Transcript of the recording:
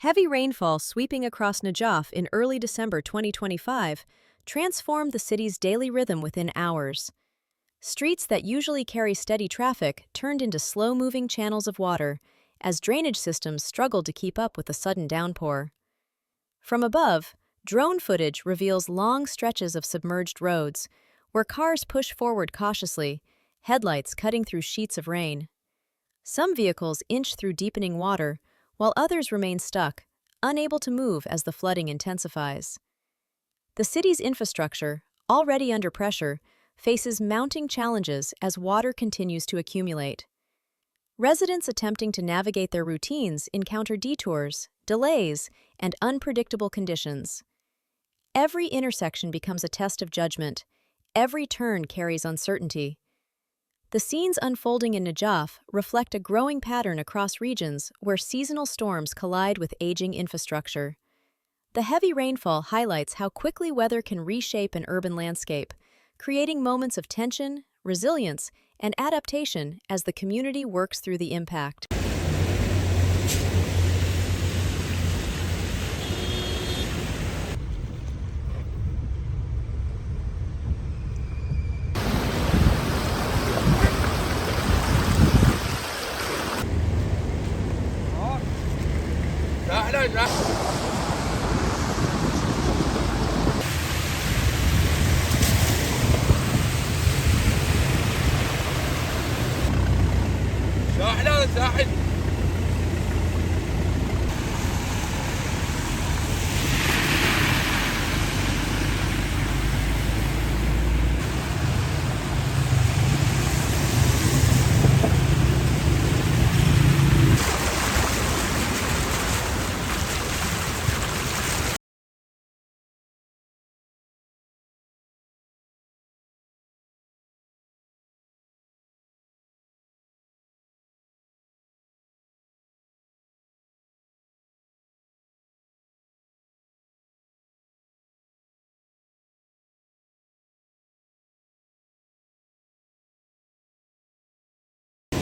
Heavy rainfall sweeping across Najaf in early December 2025 transformed the city's daily rhythm within hours. Streets that usually carry steady traffic turned into slow-moving channels of water as drainage systems struggled to keep up with the sudden downpour. From above, drone footage reveals long stretches of submerged roads, where cars push forward cautiously, headlights cutting through sheets of rain. Some vehicles inch through deepening water, while others remain stuck, unable to move as the flooding intensifies. The city's infrastructure, already under pressure, faces mounting challenges as water continues to accumulate. Residents attempting to navigate their routines encounter detours, delays, and unpredictable conditions. Every intersection becomes a test of judgment. Every turn carries uncertainty. The scenes unfolding in Najaf reflect a growing pattern across regions where seasonal storms collide with aging infrastructure. The heavy rainfall highlights how quickly weather can reshape an urban landscape, creating moments of tension, resilience, and adaptation as the community works through the impact. لا لا لا